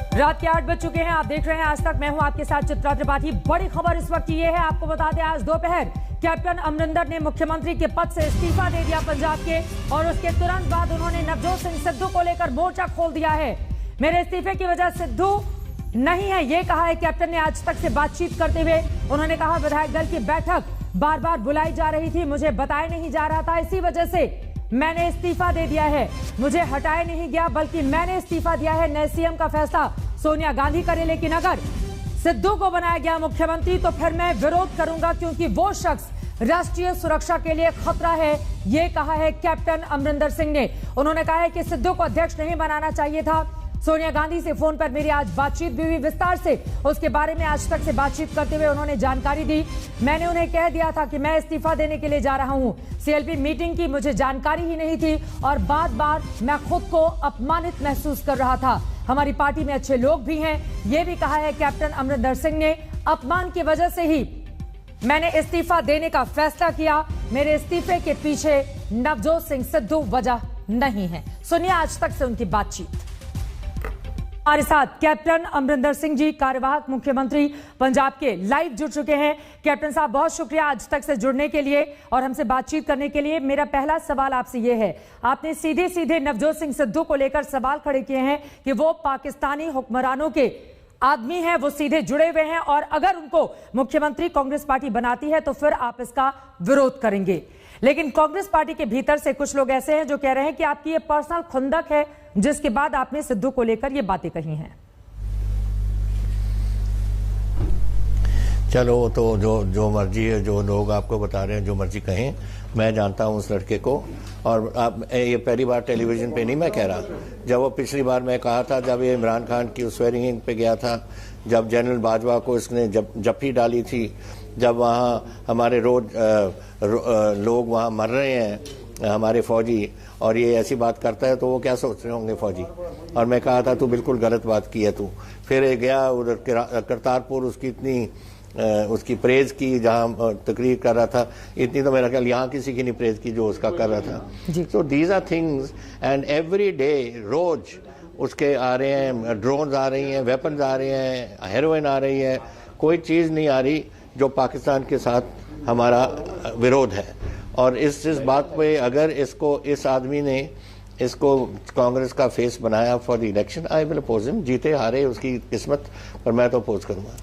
रात के 8 बज चुके हैं। आप देख रहे हैं आज तक। मैं हूं आपके साथ चित्रा त्रिपाठी। बड़ी खबर इस वक्त ये है, आपको बता दें आज दोपहर कैप्टन अमरिंदर ने मुख्यमंत्री के पद से इस्तीफा दे दिया पंजाब के, और उसके तुरंत बाद उन्होंने नवजोत सिंह सिद्धू को लेकर मोर्चा खोल दिया है। मेरे इस्तीफे की वजह सिद्धू नहीं है, ये कहा है कैप्टन ने आज तक से बातचीत करते हुए। उन्होंने कहा विधायक दल की बैठक बार बार बुलाई जा रही थी, मुझे बताया नहीं जा रहा था, इसी वजह से मैंने इस्तीफा दे दिया है। मुझे हटाया नहीं गया बल्कि मैंने इस्तीफा दिया है। नए सीएम का फैसला सोनिया गांधी करे, लेकिन अगर सिद्धू को बनाया गया मुख्यमंत्री तो फिर मैं विरोध करूंगा क्योंकि वो शख्स राष्ट्रीय सुरक्षा के लिए खतरा है, ये कहा है कैप्टन अमरिंदर सिंह ने। उन्होंने कहा है कि सिद्धू को अध्यक्ष नहीं बनाना चाहिए था। सोनिया गांधी से फोन पर मेरी आज बातचीत भी हुई, विस्तार से उसके बारे में आज तक से बातचीत करते हुए उन्होंने जानकारी दी। मैंने उन्हें कह दिया था कि मैं इस्तीफा देने के लिए जा रहा हूं। सीएलपी मीटिंग की मुझे जानकारी ही नहीं थी और बार बार मैं खुद को अपमानित महसूस कर रहा था। हमारी पार्टी में अच्छे लोग भी हैं, ये भी कहा है कैप्टन अमरिंदर सिंह ने। अपमान की वजह से ही मैंने इस्तीफा देने का फैसला किया। मेरे इस्तीफे के पीछे नवजोत सिंह सिद्धू वजह नहीं है। सुनिए आज तक से उनकी बातचीत। हमारे साथ कैप्टन अमरिंदर सिंह जी, कार्यवाहक मुख्यमंत्री पंजाब के, लाइव जुड़ चुके हैं। कैप्टन साहब बहुत शुक्रिया आज तक से जुड़ने के लिए और हमसे बातचीत करने के लिए। मेरा पहला सवाल आपसे ये है, आपने सीधे सीधे नवजोत सिंह सिद्धू को लेकर सवाल खड़े किए हैं कि वो पाकिस्तानी हुक्मरानों के आदमी हैं, वो सीधे जुड़े हुए हैं और अगर उनको मुख्यमंत्री कांग्रेस पार्टी बनाती है तो फिर आप इसका विरोध करेंगे। लेकिन कांग्रेस पार्टी के भीतर से कुछ लोग ऐसे हैं जो कह रहे हैं कि आपकी ये पर्सनल खुंदक है जिसके बाद आपने सिद्धू को लेकर ये बातें कही हैं। चलो तो जो मर्जी है, जो लोग आपको बता रहे हैं, जो मर्जी कहें, मैं जानता हूं उस लड़के को। और आप ये पहली बार टेलीविजन पे नहीं मैं कह रहा, जब वो पिछली बार मैं कहा था, जब ये इमरान खान की स्वेरिंग पे गया था, जब जनरल बाजवा को इसने जप्फी डाली थी, जब वहाँ हमारे लोग वहाँ मर रहे हैं, हमारे फौजी, और ये ऐसी बात करता है तो वो क्या सोच रहे होंगे फौजी। और मैं कहा था तू बिल्कुल गलत बात की है तू। फिर गया उधर करतारपुर, उसकी इतनी उसकी प्रेज की, जहाँ तकरीर कर रहा था, इतनी तो मेरा ख्याल यहाँ किसी की नहीं प्रेज की जो उसका कर रहा था। So these are things and every day, रोज उसके आ रहे हैं, ड्रोन्स आ रही हैं, वेपन्स आ रहे हैं, हेरोइन आ रही है, कोई चीज़ नहीं आ रही जो पाकिस्तान के साथ हमारा विरोध है। और इस बात पे अगर इस आदमी ने इसको कांग्रेस का फेस बनाया for the election, I will oppose him. जीते हारे उसकी किस्मत, पर मैं तो अपोज करूंगा।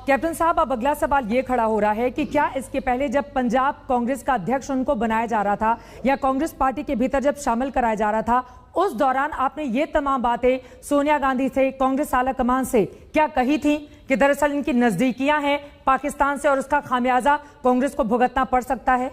कैप्टन साहब, अब अगला सवाल ये खड़ा हो रहा है कि क्या इसके पहले जब पंजाब कांग्रेस का अध्यक्ष उनको बनाया जा रहा था या कांग्रेस पार्टी के भीतर जब शामिल कराया जा रहा था, उस दौरान आपने ये तमाम बातें सोनिया गांधी से, कांग्रेस आला कमान से क्या कही थी कि दरअसल इनकी नजदीकियां हैं पाकिस्तान से और उसका खामियाजा कांग्रेस को भुगतना पड़ सकता है?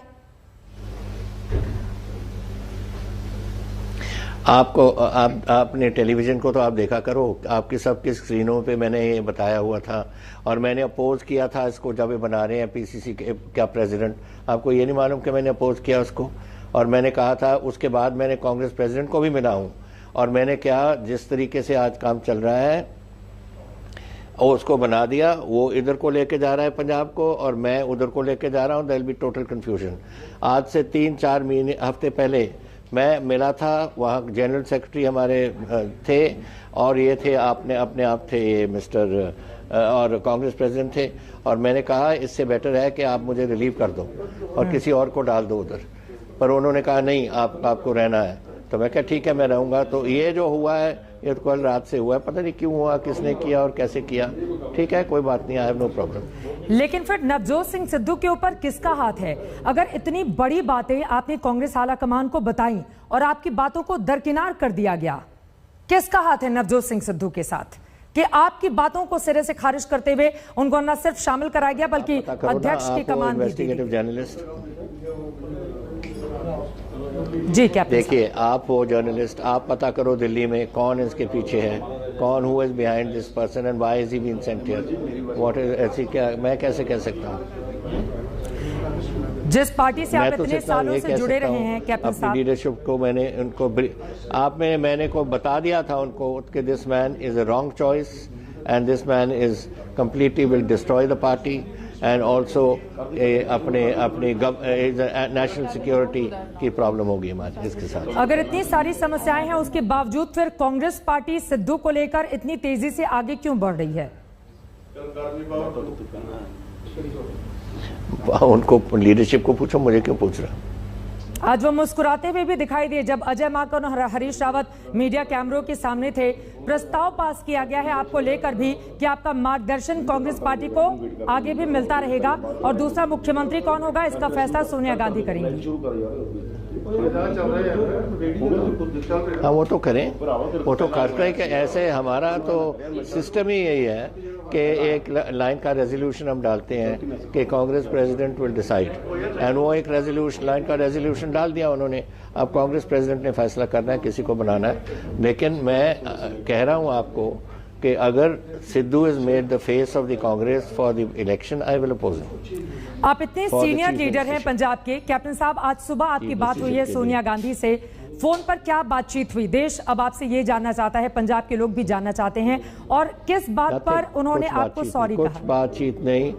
आपने टेलीविजन को तो आप देखा करो, आपकी सबकी स्क्रीनों पे मैंने ये बताया हुआ था और मैंने अपोज किया था इसको जब ये बना रहे हैं पीसीसी के क्या प्रेसिडेंट। आपको ये नहीं मालूम कि मैंने अपोज किया उसको? और मैंने कहा था, उसके बाद मैंने कांग्रेस प्रेसिडेंट को भी मिला हूं और मैंने क्या जिस तरीके से आज काम चल रहा है और उसको बना दिया, वो इधर को लेके जा रहा है पंजाब को और मैं उधर को लेके जा रहा हूँ, there will be total confusion. आज से 3-4 हफ्ते पहले मैं मिला था, वहाँ जनरल सेक्रेटरी हमारे थे और ये थे अपने आप थे ये मिस्टर और कांग्रेस प्रेसिडेंट थे, और मैंने कहा इससे बेटर है कि आप मुझे रिलीव कर दो और किसी और को डाल दो उधर, पर उन्होंने कहा नहीं आपको रहना है। तो मैं कहा ठीक है मैं रहूँगा। तो ये जो हुआ है ये तो कल रात से हुआ है, पता नहीं क्यों हुआ, किसने किया और कैसे किया, ठीक है कोई बात नहीं, आई हैव नो प्रॉब्लम। लेकिन फिर नवजोत सिंह सिद्धू के ऊपर किसका हाथ है? अगर इतनी बड़ी बातें आपने कांग्रेस आला कमान को बताई और आपकी बातों को दरकिनार कर दिया गया, किसका हाथ है नवजोत सिंह सिद्धू के साथ कि आपकी बातों को सिरे से खारिज करते हुए उनको न सिर्फ शामिल कराया गया बल्कि अध्यक्ष की कमान भी दी गई? जर्नलिस्ट जी कैप्टन, देखिए आप वो जर्नलिस्ट, आप पता करो दिल्ली में कौन इसके पीछे है, कौन who is behind this person and why is he been sent here, what is ऐसी, क्या मैं कैसे कह सकता हूँ? जिस पार्टी से आप इतने सालों से जुड़े रहे हैं कैप्टन साहब, अपनी लीडरशिप को मैंने उनको मैंने को बता दिया था उनको कि this man is a wrong choice and this man is completely will destroy the party and also अपने नेशनल सिक्योरिटी की प्रॉब्लम होगी हमारी इसके साथ। अगर इतनी सारी समस्याएं हैं उसके बावजूद फिर कांग्रेस पार्टी सिद्धू को लेकर इतनी तेजी से आगे क्यों बढ़ रही है? उनको लीडरशिप को पूछो, मुझे क्यों पूछ रहा? आज वो मुस्कुराते हुए भी दिखाई दिए जब अजय माकन और हरीश रावत मीडिया कैमरों के सामने थे। प्रस्ताव पास किया गया है आपको लेकर भी कि आपका मार्गदर्शन कांग्रेस पार्टी को आगे भी मिलता रहेगा और दूसरा मुख्यमंत्री कौन होगा इसका फैसला सोनिया गांधी करेंगी। हाँ वो तो करें, वो तो करते हैं कि ऐसे हमारा तो सिस्टम ही यही है कि एक लाइन का रेजोल्यूशन हम डालते हैं कि Congress president will decide, and वो एक रेजोल्यूशन लाइन का रेजोल्यूशन डाल दिया उन्होंने। अब कांग्रेस प्रेसिडेंट ने फैसला करना है किसी को बनाना है। लेकिन मैं कह रहा हूं आपको कि अगर Sidhu is made the face of the Congress for the election, I will oppose him. आप इतने सीनियर लीडर हैं पंजाब के। कैप्टन साहब, आज सुबह आपकी बात हुई है सोनिया गांधी से, फोन पर क्या बातचीत हुई? देश अब आपसे ये जानना चाहता है, पंजाब के लोग भी जानना चाहते हैं, और किस बात पर उन्होंने आपको सॉरी कहा? कुछ बातचीत नहीं,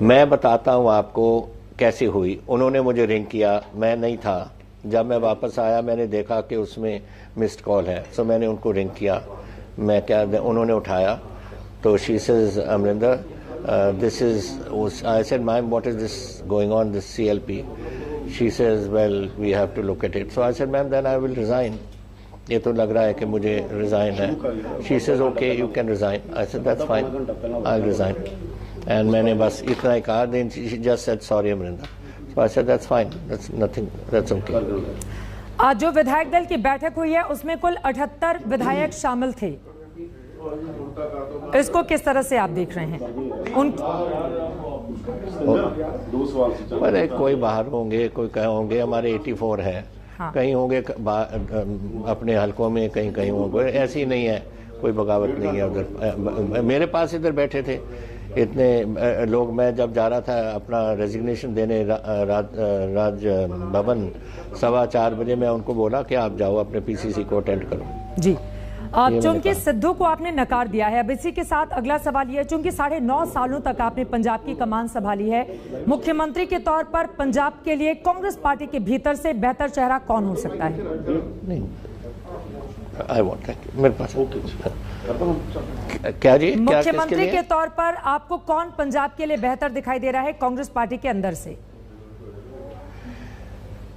मैं बताता हूं आपको कैसे हुई। उन्होंने मुझे रिंग किया, मैं नहीं था। जब मैं वापस आया मैंने देखा कि उसमें मिस्ड कॉल है, सो मैंने उनको रिंग किया। मैं क्या, उन्होंने उठाया तो she says Amarinder this is, I said, ma'am, what is this going on, this CLP? She says, well, we have to look at it. So I said, ma'am, then I will resign. ये तो लग रहा है कि मुझे resign है. She says, okay, you can resign. I said, that's fine, I'll resign. And मैंने बस इतना ही कहा. Then she just said, sorry, Amrinder. So I said, that's fine, that's nothing, that's okay. आज जो विधायक दल की बैठक हुई है उसमें कुल 78 विधायक शामिल थे। इसको किस तरह से आप देख रहे हैं? कोई बाहर होंगे, कोई कहीं होंगे, हमारे 84 हैं। हाँ। कहीं होंगे अपने हलकों में, कहीं कहीं होंगे। ऐसी ही नहीं है, कोई बगावत नहीं है उधर। मेरे पास इधर बैठे थे इतने लोग। मैं जब जा रहा था अपना रेजिग्नेशन देने राज भवन 4:15 बजे, मैं उनको बोला कि आप जाओ अपने पीसीसी को अटेंड करो। जी, चूंकि सिद्धू को आपने नकार दिया है, अब इसी के साथ अगला सवाल यह है, चूंकि 9.5 सालों तक आपने पंजाब की कमान संभाली है, मुख्यमंत्री के तौर पर पंजाब के लिए कांग्रेस पार्टी के भीतर से बेहतर चेहरा कौन हो सकता है? नहीं, आई वांट मेरे पास क्या जी, मुख्यमंत्री के तौर पर आपको कौन पंजाब के लिए बेहतर दिखाई दे रहा है कांग्रेस पार्टी के अंदर से?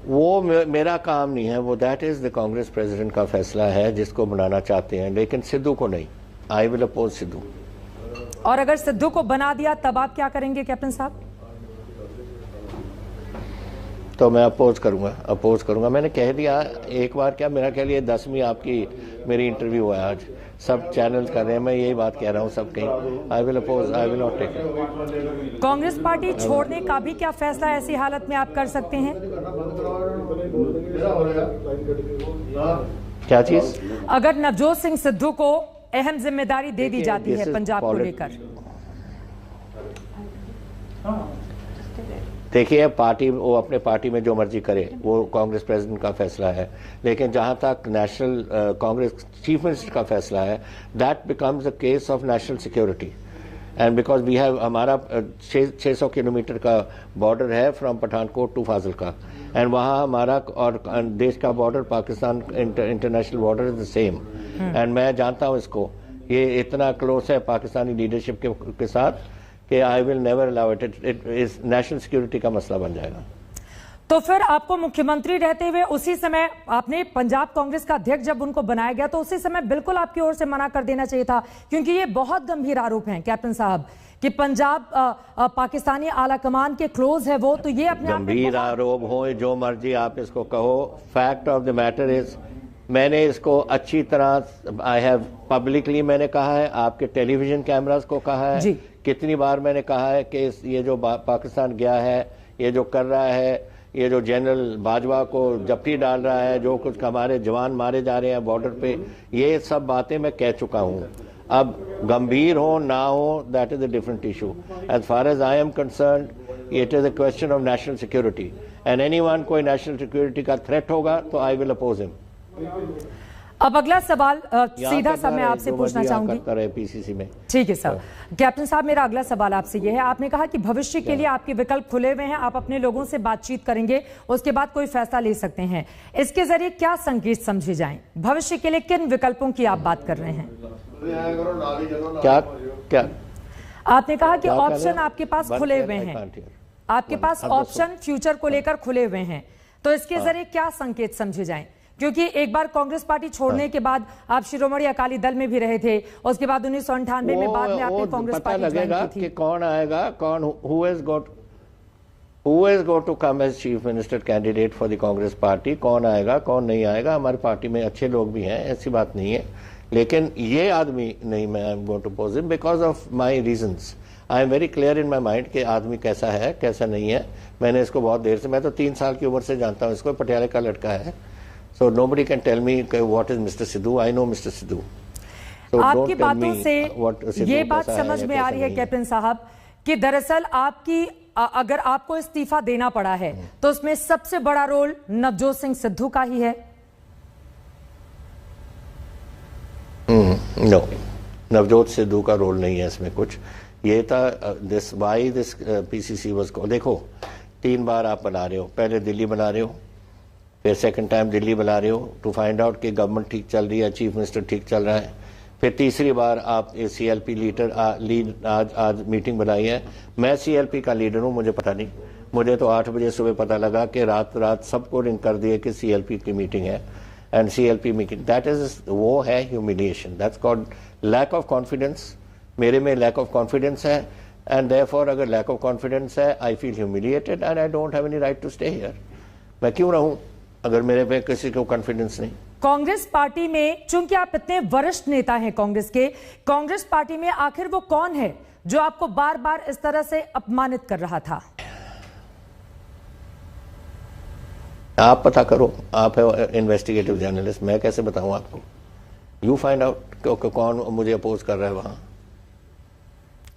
वो मेरा काम नहीं है, वो that is the Congress president का फैसला है जिसको बनाना चाहते हैं, लेकिन सिद्धू को नहीं। I will oppose Sidhu. और अगर सिद्धू को बना दिया तब आप क्या करेंगे कैप्टन साहब? तो मैं अपोज करूंगा। मैंने कह दिया एक बार, क्या मेरा कह लिया 10वीं आपकी मेरी इंटरव्यू है आज, सब चैनल कर रहे हैं, मैं यही बात कह रहा हूँ सब कहीं। I will oppose, I will not take. Congress party छोड़ने का भी क्या फैसला ऐसी हालत में आप कर सकते हैं? क्या चीज? अगर नवजोत सिंह सिद्धू को अहम जिम्मेदारी दे दी जाती है पंजाब को लेकर। देखिए पार्टी, वो अपने पार्टी में जो मर्जी करे, वो कांग्रेस प्रेसिडेंट का फैसला है, लेकिन जहां तक नेशनल कांग्रेस चीफ मिनिस्टर का फैसला है, that becomes a case of national security. And because we have, हमारा 600 किलोमीटर का बॉर्डर है from Pathankot to Fazilka, and वहाँ हमारा और देश का border, Pakistan international border is the same. And मैं जानता हूँ इसको, ये इतना क्लोज है पाकिस्तानी लीडरशिप के साथ कि I will never allow it. It is national security का मसला बन जाएगा। तो फिर आपको मुख्यमंत्री रहते हुए उसी समय आपने पंजाब कांग्रेस का अध्यक्ष जब उनको बनाया गया तो उसी समय बिल्कुल आपकी ओर से मना कर देना चाहिए था, क्योंकि ये बहुत गंभीर आरोप हैं कैप्टन साहब कि पंजाब पाकिस्तानी आला कमान के क्लोज है वो, तो ये अपने गंभीर आरोप हो, जो मर्जी आप इसको कहो, fact of the matter is, मैंने इसको अच्छी तरह, आई हैव पब्लिकली मैंने कहा है, आपके टेलीविजन कैमरास को कहा है, कितनी बार मैंने कहा है कि ये जो पाकिस्तान गया है, ये जो कर रहा है, ये जो जनरल बाजवा को जप्ती डाल रहा है, जो कुछ हमारे जवान मारे जा रहे हैं बॉर्डर पे, ये सब बातें मैं कह चुका हूँ। अब गंभीर हो ना हो, that is a different issue. As far as I am concern, it is a question of national security, and anyone कोई नेशनल सिक्योरिटी का थ्रेट होगा तो आई विल अपोज हिम। अब अगला सवाल सीधा सा मैं आपसे पूछना चाहूंगी पीसीसी में। ठीक है सर। कैप्टन साहब, मेरा अगला सवाल आपसे यह है, आपने कहा कि भविष्य के लिए आपके विकल्प खुले हुए हैं, आप अपने लोगों से बातचीत करेंगे, उसके बाद कोई फैसला ले सकते हैं। इसके जरिए क्या संकेत समझे जाएं? भविष्य के लिए किन विकल्पों की आप बात कर रहे हैं? क्या आपने कहा कि ऑप्शन आपके पास खुले हुए हैं, आपके पास ऑप्शन फ्यूचर को लेकर खुले हुए हैं, तो इसके जरिए क्या संकेत समझे जाएं? क्योंकि एक बार कांग्रेस पार्टी छोड़ने के बाद आप शिरोमणि अकाली दल में भी रहे थे, उसके बाद 1998 में बाद में आपने कांग्रेस पार्टी ज्वाइन की थी। कि कौन आएगा, कौन who has got to come as chief minister candidate for the Congress party, कौन आएगा कौन नहीं आएगा। हमारी पार्टी में अच्छे लोग भी हैं, ऐसी बात नहीं है, लेकिन ये आदमी नहीं, मैं I am going to oppose him because of my reasons. I am very clear in my mind कि आदमी कैसा है कैसा नहीं है। मैंने इसको बहुत देर से, मैं तो 3 साल की उम्र से जानता हूँ इसको, पटियाला का लड़का है। So nobody can tell me what is Mr. Sidhu. I know Mr. Sidhu. So आपकी बातों से ये बात समझ में आ रही है कैप्टन साहब कि दरअसल आपकी अगर आपको इस्तीफा देना पड़ा है तो उसमें सबसे बड़ा रोल नवजोत सिंह सिद्धू का ही है। नो, नवजोत सिद्धू का रोल नहीं है इसमें कुछ। ये था this why this PCC was, देखो 3 बार आप बना रहे हो, पहले दिल्ली बना रहे हो, फिर सेकंड टाइम दिल्ली बुला रहे हो टू फाइंड आउट कि गवर्नमेंट ठीक चल रही है, चीफ मिनिस्टर ठीक चल रहा है, फिर तीसरी बार आप सीएलपी लीड आज मीटिंग बनाई है। मैं सीएलपी का लीडर हूं, मुझे पता नहीं, मुझे तो 8 बजे सुबह पता लगा कि रात सबको रिंग कर दिए कि सीएलपी की मीटिंग है। And CLP meeting that is, वो है humiliation, that's called lack of confidence. मेरे में लैक ऑफ कॉन्फिडेंस है, एंड देयरफॉर अगर लैक ऑफ कॉन्फिडेंस है, I feel humiliated and I don't have any right to stay here. मैं क्यों रहूं अगर मेरे पे किसी को कॉन्फिडेंस नहीं। कांग्रेस पार्टी में, चूंकि आप इतने वरिष्ठ नेता हैं कांग्रेस के, कांग्रेस पार्टी में आखिर वो कौन है जो आपको बार बार इस तरह से अपमानित कर रहा था? आप पता करो, आप है इन्वेस्टिगेटिव जर्नलिस्ट, मैं कैसे बताऊं आपको? यू फाइंड आउट कौन मुझे अपोज कर रहा है वहां।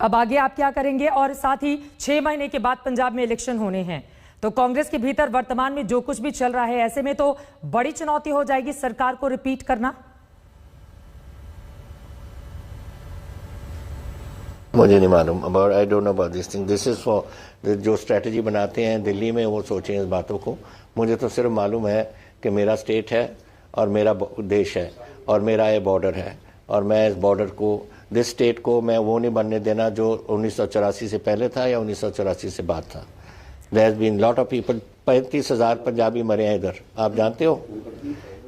अब आगे आप क्या करेंगे? और साथ ही 6 महीने के बाद पंजाब में इलेक्शन होने हैं, तो कांग्रेस के भीतर वर्तमान में जो कुछ भी चल रहा है, ऐसे में तो बड़ी चुनौती हो जाएगी सरकार को रिपीट करना। मुझे नहीं मालूम about, I don't know about this thing. This is for जो स्ट्रेटजी बनाते हैं दिल्ली में, वो सोचें इस बातों को। मुझे तो सिर्फ मालूम है कि मेरा स्टेट है और मेरा देश है और मेरा ये बॉर्डर है, और मैं इस बॉर्डर को, दिस स्टेट को मैं वो नहीं बनने देना जो 1984 से पहले था या 1984 से बाद था। There has been lot of people, 35,000 Punjabi मरे हैं इधर। आप जानते हो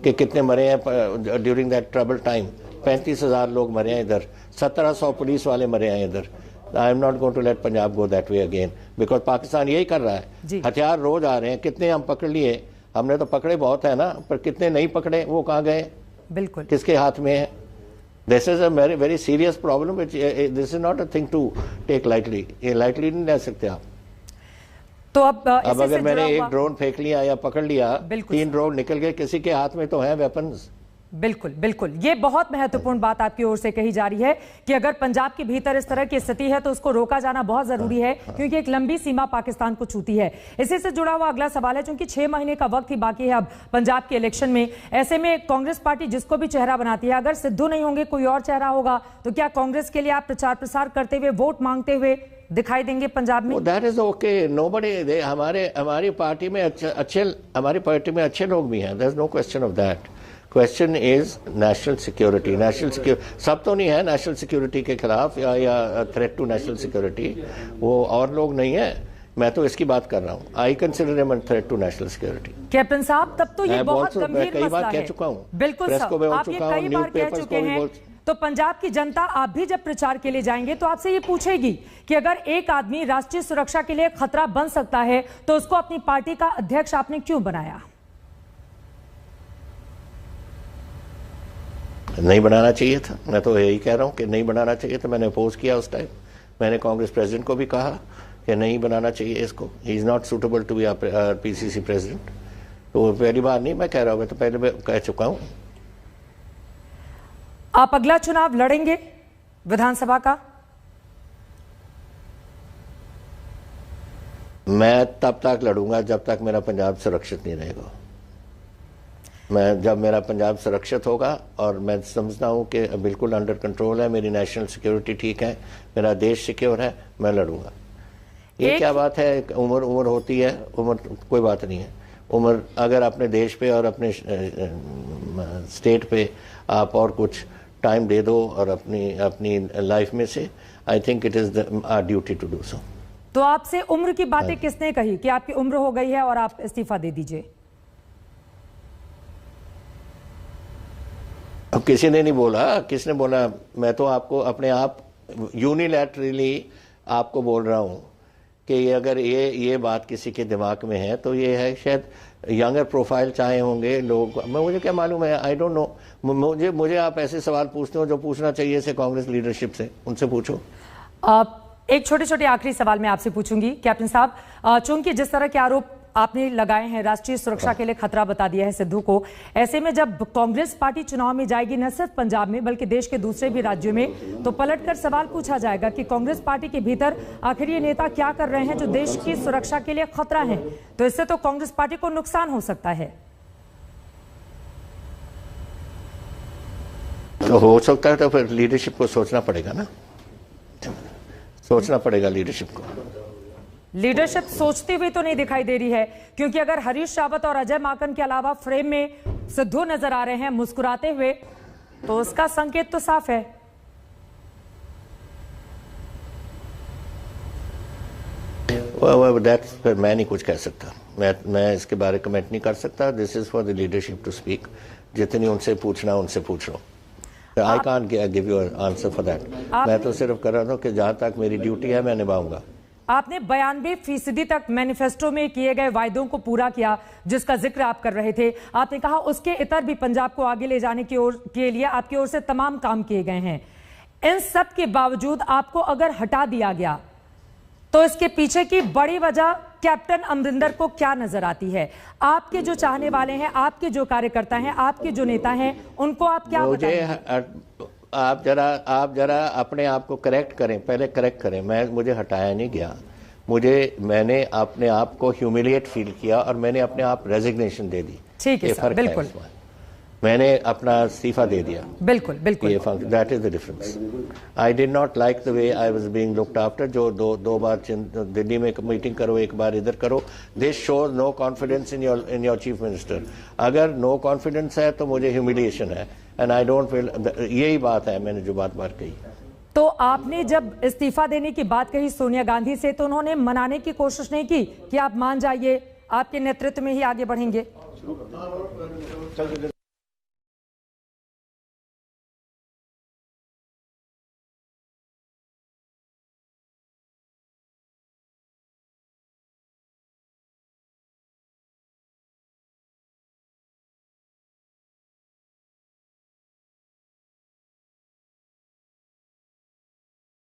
कि कितने मरे हैं ड्यूरिंग दैट ट्रबल टाइम? 35,000 लोग मरे हैं इधर, 1700 पुलिस वाले मरे हैं इधर। I am not going to let Punjab go that way again, because Pakistan यही कर रहा है। हथियार रोज आ रहे हैं, कितने हम पकड़ लिए, हमने तो पकड़े बहुत है ना, पर कितने नहीं पकड़े, वो कहाँ गए, बिल्कुल किसके हाथ में है? This is a very very serious problem, this is not a thing to take lightly. ये लाइटली नहीं ले सकते आप। तो अब अगर मैंने एक ड्रोन फेंक लिया या पकड़ लिया, 3 ड्रोन निकल गए, किसी के हाथ में तो है वेपन्स। बिल्कुल बिल्कुल, ये बहुत महत्वपूर्ण बात आपकी ओर से कही जा रही है कि अगर पंजाब के भीतर इस तरह की स्थिति है तो उसको रोका जाना बहुत जरूरी है, क्योंकि एक लंबी सीमा पाकिस्तान को छूती है। इसी से जुड़ा हुआ अगला सवाल है, क्योंकि 6 महीने का वक्त ही बाकी है अब पंजाब के इलेक्शन में, ऐसे में कांग्रेस पार्टी जिसको भी चेहरा बनाती है, अगर सिद्धू नहीं होंगे कोई और चेहरा होगा, तो क्या कांग्रेस के लिए आप प्रचार प्रसार करते हुए, वोट मांगते हुए दिखाई देंगे पंजाब में? दैट इज ओके, नोबडी, हमारी पार्टी में अच्छे लोग भी हैं, there is no question of that. Question is national security. सब तो नहीं है नेशनल सिक्योरिटी के खिलाफ या थ्रेट टू नेशनल सिक्योरिटी, वो और लोग नहीं है, मैं तो इसकी बात कर रहा हूँ। I consider him a threat to national security. Captain साहब, तब तो ये बहुत गंभीर मसला है। कह चुका हूँ, बिल्कुल सर, आप ये कई बार कह चुके हैं। तो पंजाब की जनता, आप भी जब प्रचार के लिए जाएंगे तो आपसे ये पूछेगी कि अगर एक आदमी राष्ट्रीय सुरक्षा के लिए खतरा बन सकता है तो उसको अपनी पार्टी का अध्यक्ष आपने क्यों बनाया? नहीं बनाना चाहिए था, मैं तो यही कह रहा हूं कि नहीं बनाना चाहिए था। मैंने अपोज किया उस टाइम, मैंने कांग्रेस प्रेसिडेंट को भी कहा कि नहीं बनाना चाहिए इसको, he is not suitable to be PCC president. तो पहली बार नहीं मैं कह रहा हूं, मैं तो पहले कह चुका हूं। आप अगला चुनाव लड़ेंगे विधानसभा का? मैं तब तक लड़ूंगा जब तक मेरा पंजाब सुरक्षित नहीं रहेगा। जब मेरा पंजाब सुरक्षित होगा और मैं समझता हूँ कि बिल्कुल अंडर कंट्रोल है, मेरी नेशनल सिक्योरिटी ठीक है, मेरा देश सिक्योर है, मैं लड़ूंगा। ये क्या बात है, उम्र होती है, उम्र कोई बात नहीं है। उम्र अगर अपने देश पे और अपने स्टेट पे आप और कुछ टाइम दे दो और अपनी लाइफ में से, I think it is our duty to do so. तो आपसे उम्र की बातें किसने कही कि आपकी उम्र हो गई है और आप इस्तीफा दे दीजिए? अब किसी ने नहीं बोला, किसने बोला? मैं तो आपको अपने आप यूनिलैटरली आपको बोल रहा हूं कि अगर ये बात किसी के दिमाग में है तो ये है शायद यंगर प्रोफाइल चाहे होंगे लोग, मुझे क्या मालूम है, आई डोंट नो। मुझे आप ऐसे सवाल पूछते हो जो पूछना चाहिए इसे कांग्रेस लीडरशिप से, उनसे पूछो। एक छोटे आखिरी सवाल मैं आपसे पूछूंगी कैप्टन साहब, चूंकि जिस तरह के आरोप आपने लगाए हैं, राष्ट्रीय सुरक्षा के लिए खतरा बता दिया है सिद्धू को, ऐसे में जब कांग्रेस पार्टी चुनाव में जाएगी न सिर्फ पंजाब में बल्कि देश के दूसरे भी राज्यों में, तो पलटकर सवाल पूछा जाएगा कि कांग्रेस पार्टी के भीतर आखिर ये नेता क्या कर रहे हैं जो देश की सुरक्षा के लिए खतरा है। तो इससे तो कांग्रेस पार्टी को नुकसान हो सकता है। तो हो सकता है, तो फिर लीडरशिप को सोचना पड़ेगा ना, सोचना पड़ेगा लीडरशिप को। लीडरशिप सोचती हुई तो नहीं दिखाई दे रही है, क्योंकि अगर हरीश रावत और अजय माकन के अलावा फ्रेम में सिद्धू नजर आ रहे हैं मुस्कुराते हुए, तो उसका संकेत तो साफ है। फिर मैं नहीं कुछ कह सकता, मैं इसके बारे में कमेंट नहीं कर सकता। This is for the leadership to speak. जितनी उनसे पूछना उनसे पूछ लो। I can't give you answer for that. मैं तो सिर्फ कर रहा हूं कि जहां तक मेरी ड्यूटी है मैं निभाऊंगा। आपने 92% तक मैनिफेस्टो में किए गए वायदों को पूरा किया, जिसका जिक्र आप कर रहे थे। आपने कहा उसके इतर भी पंजाब को आगे ले जाने के लिए आपकी ओर से तमाम काम किए गए हैं। इन सब के बावजूद आपको अगर हटा दिया गया तो इसके पीछे की बड़ी वजह कैप्टन अमरिंदर को क्या नजर आती है? आपके जो चाहने वाले हैं, आपके जो कार्यकर्ता हैं, आपके जो नेता हैं, उनको आप क्या बताएंगे? आप जरा अपने आप को करेक्ट करें, पहले करेक्ट करें। मुझे हटाया नहीं गया, मैंने अपने आप को ह्यूमिलिएट फील किया और मैंने अपने आप रेजिग्नेशन दे दी। ठीक है सर, बिल्कुल। मैंने अपना इस्तीफा दे दिया, बिल्कुल बिल्कुल। That is the difference. I did not like the way I was being looked after. जो दो बार दिल्ली में मीटिंग करो, एक बार इधर करो, this shows no confidence in your chief minister. अगर नो कॉन्फिडेंस है तो मुझे ह्यूमिलिएशन है, एंड आई डोंट फील। यही बात है, मैंने जो बात कही। तो आपने जब इस्तीफा देने की बात कही सोनिया गांधी से, तो उन्होंने मनाने की कोशिश नहीं की कि आप मान जाइए, आपके नेतृत्व में ही आगे बढ़ेंगे?